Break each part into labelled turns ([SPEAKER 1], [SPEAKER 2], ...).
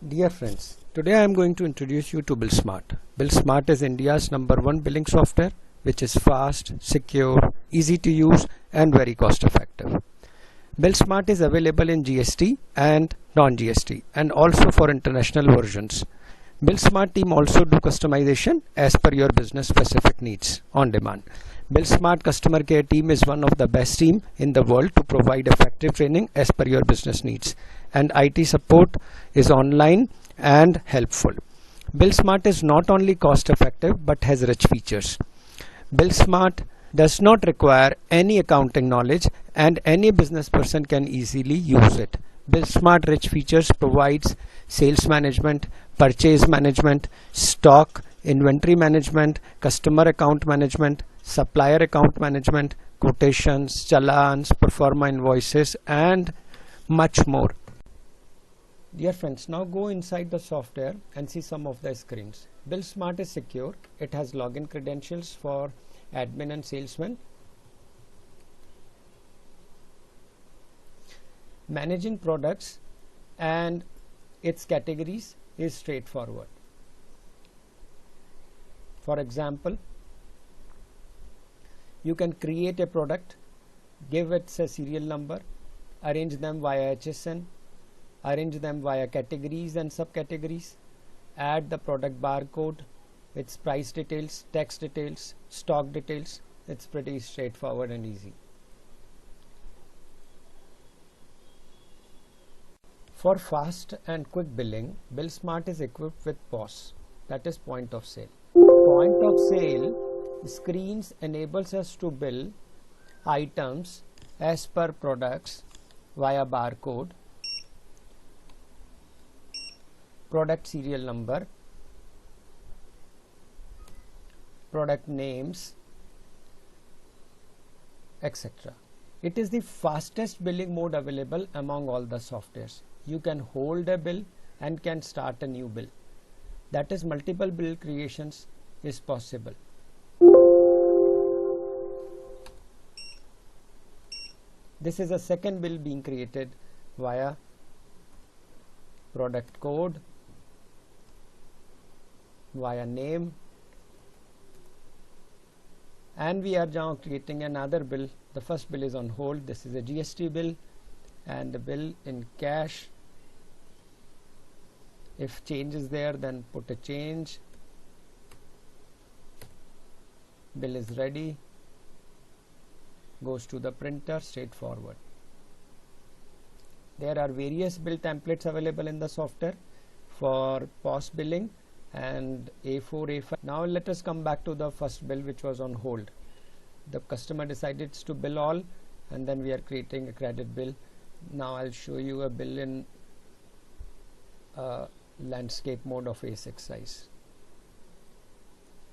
[SPEAKER 1] Dear friends, today I am going to introduce you to BillSmart. BillSmart is India's #1 billing software, which is fast, secure, easy to use and very cost effective. BillSmart is available in GST and non-GST and also for international versions. BillSmart team also do customization as per your business specific needs on demand. BillSmart customer care team is one of the best team in the world to provide effective training as per your business needs, and IT support is online and helpful. BillSmart is not only cost effective but has rich features. BillSmart does not require any accounting knowledge and any business person can easily use it. BillSmart rich features provides sales management, purchase management, stock, inventory management, customer account management, supplier account management, quotations, challans, performa invoices and much more. Dear friends, now go inside the software and see some of the screens. BillSmart is secure. It has login credentials for admin and salesmen. Managing products and its categories is straightforward. For example, you can create a product, give it a serial number, arrange them via HSN, arrange them via categories and subcategories, add the product barcode, its price details, text details, stock details. It's pretty straightforward and easy. For fast and quick billing, BillSmart is equipped with POS, that is point of sale. Point of sale screens enables us to bill items as per products via barcode, product serial number, product names, etc. It is the fastest billing mode available among all the softwares. You can hold a bill and can start a new bill. That is, multiple bill creations is possible. This is a second bill being created via product code, via name, and we are now creating another bill. The first bill is on hold. This is a GST bill and the bill in cash. If change is there, then put a change. Bill is ready. Goes to the printer, straightforward. There are various bill templates available in the software for POS billing and A4, A5. Now let us come back to the first bill which was on hold. The customer decided to bill all and then we are creating a credit bill. Now I'll show you a bill in landscape mode of A6 size.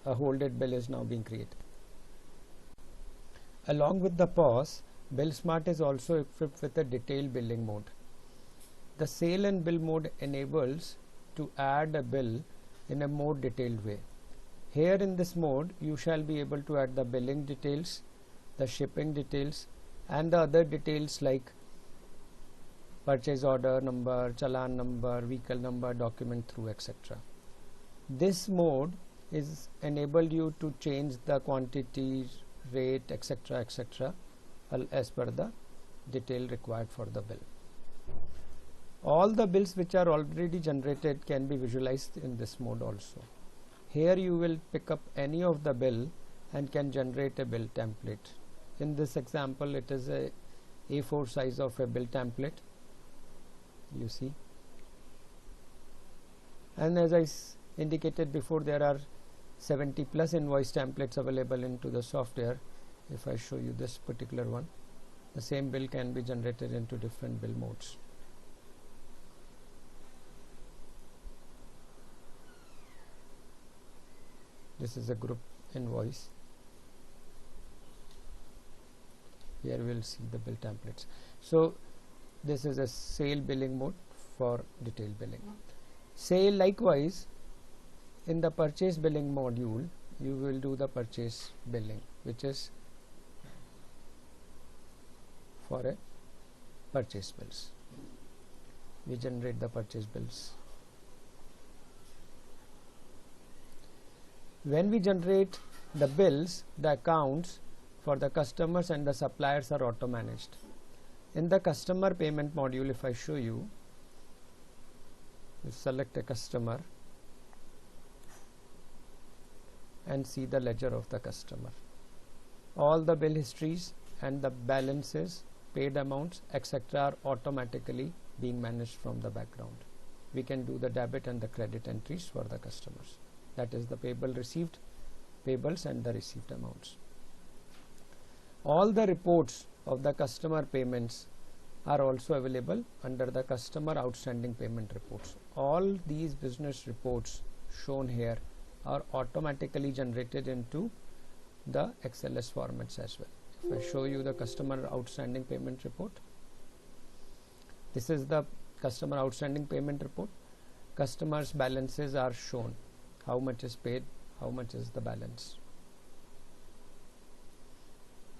[SPEAKER 1] A holded bill is now being created. Along with the POS, BillSmart is also equipped with a detailed billing mode. The sale and bill mode enables to add a bill in a more detailed way. Here in this mode, you shall be able to add the billing details, the shipping details and the other details like purchase order number, challan number, vehicle number, document through, etc. This mode is enabled you to change the quantity, rate, etc., etc. as per the detail required for the bill. All the bills which are already generated can be visualized in this mode also. Here you will pick up any of the bill and can generate a bill template. In this example, it is a A4 size of a bill template, you see. And as I indicated before, there are 70 plus invoice templates available into the software. If I show you this particular one, the same bill can be generated into different bill modes. This is a group invoice. Here we will see the bill templates. So this is a sale billing mode for detailed billing. Sale likewise, in the purchase billing module, you will do the purchase billing, which is for a purchase bills. We generate the purchase bills When we generate the bills, the accounts for the customers and the suppliers are auto managed. In the customer payment module, if I show you, you select a customer and see the ledger of the customer. All the bill histories and the balances, paid amounts, etc. are automatically being managed from the background. We can do the debit and the credit entries for the customers. That is the payable received, payables and the received amounts. All the reports of the customer payments are also available under the customer outstanding payment reports. All these business reports shown here are automatically generated into the XLS formats as well. If I show you the customer outstanding payment report, this is the customer outstanding payment report. Customers' balances are shown, how much is paid, how much is the balance.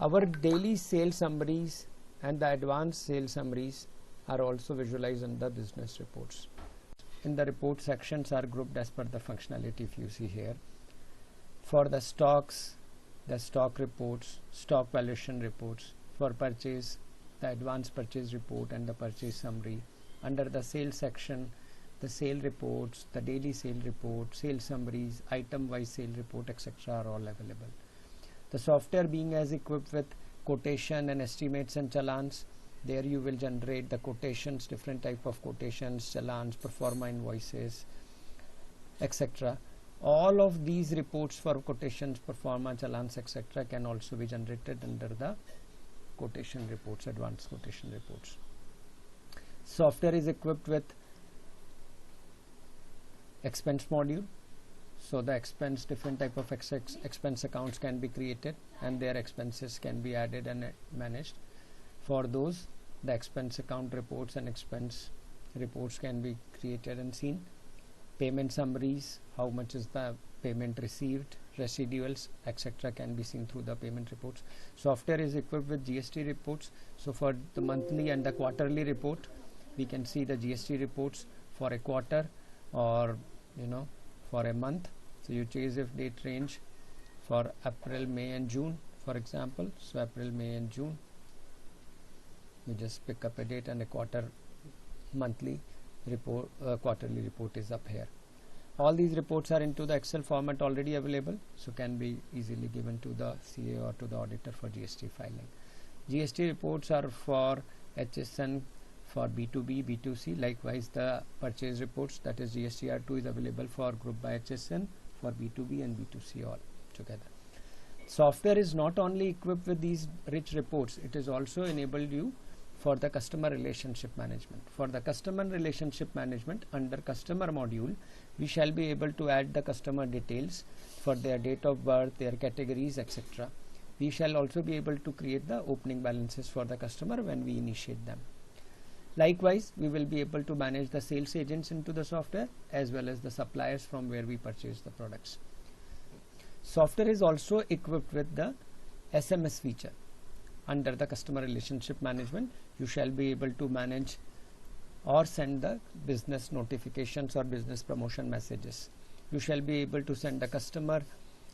[SPEAKER 1] Our daily sales summaries and the advanced sales summaries are also visualized in the business reports. In the report sections are grouped as per the functionality if you see here. For the stocks, the stock reports, stock valuation reports. For purchase, the advanced purchase report and the purchase summary. Under the sales section, the sale reports, the daily sale report, sales summaries, item wise sale report, etc. are all available. The software being as equipped with quotation and estimates and challans, there you will generate the quotations, different type of quotations, challans, performa invoices, etc. All of these reports for quotations, performa, challans, etc. can also be generated under the quotation reports, advanced quotation reports. Software is equipped with expense module. So the expense, different type of expense accounts can be created and their expenses can be added and managed. For those, the expense account reports and expense reports can be created and seen. Payment summaries, how much is the payment received, residuals, etc. can be seen through the payment reports. Software is equipped with GST reports. So for the monthly and the quarterly report, we can see the GST reports for a quarter or for a month. So you choose if date range for April, May and June, for example. So April, May and June, you just pick up a date and a quarter monthly report, quarterly report is up here. All these reports are into the Excel format already available, so can be easily given to the CA or to the auditor for GST filing. GST reports are for HSN for B2B, B2C. Likewise, the purchase reports, that is GSTR2, is available for group by HSN for B2B and B2C all together. Software is not only equipped with these rich reports, it is also enabled you for the customer relationship management. For the customer relationship management, under customer module, we shall be able to add the customer details for their date of birth, their categories, etc. We shall also be able to create the opening balances for the customer when we initiate them. Likewise, we will be able to manage the sales agents into the software as well as the suppliers from where we purchase the products. Software is also equipped with the SMS feature. Under the customer relationship management, you shall be able to manage or send the business notifications or business promotion messages. You shall be able to send the customer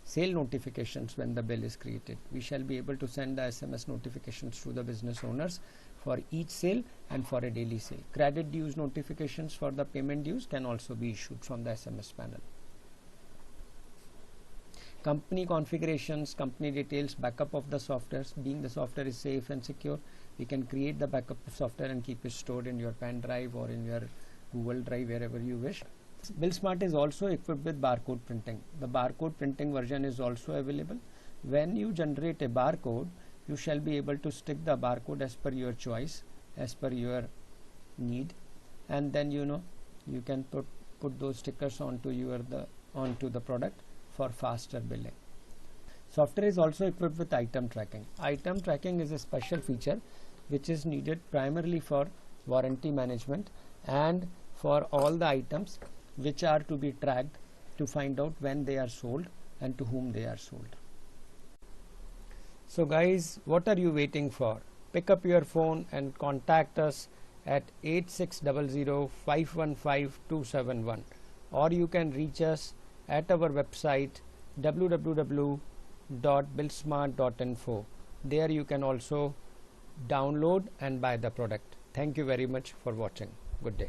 [SPEAKER 1] sale notifications when the bill is created. We shall be able to send the SMS notifications to the business owners for each sale and for a daily sale. Credit dues notifications for the payment dues can also be issued from the SMS panel. Company configurations, company details, backup of the software. Being the software is safe and secure, we can create the backup of software and keep it stored in your pen drive or in your Google Drive, wherever you wish. BillSmart is also equipped with barcode printing. The barcode printing version is also available. When you generate a barcode, you shall be able to stick the barcode as per your choice, as per your need, and then you can put those stickers onto the product for faster billing. Software is also equipped with item tracking. Item tracking is a special feature which is needed primarily for warranty management and for all the items which are to be tracked to find out when they are sold and to whom they are sold. So guys, what are you waiting for? Pick up your phone and contact us at 8600-515-271, or you can reach us at our website www.billsmart.info. There you can also download and buy the product. Thank you very much for watching. Good day.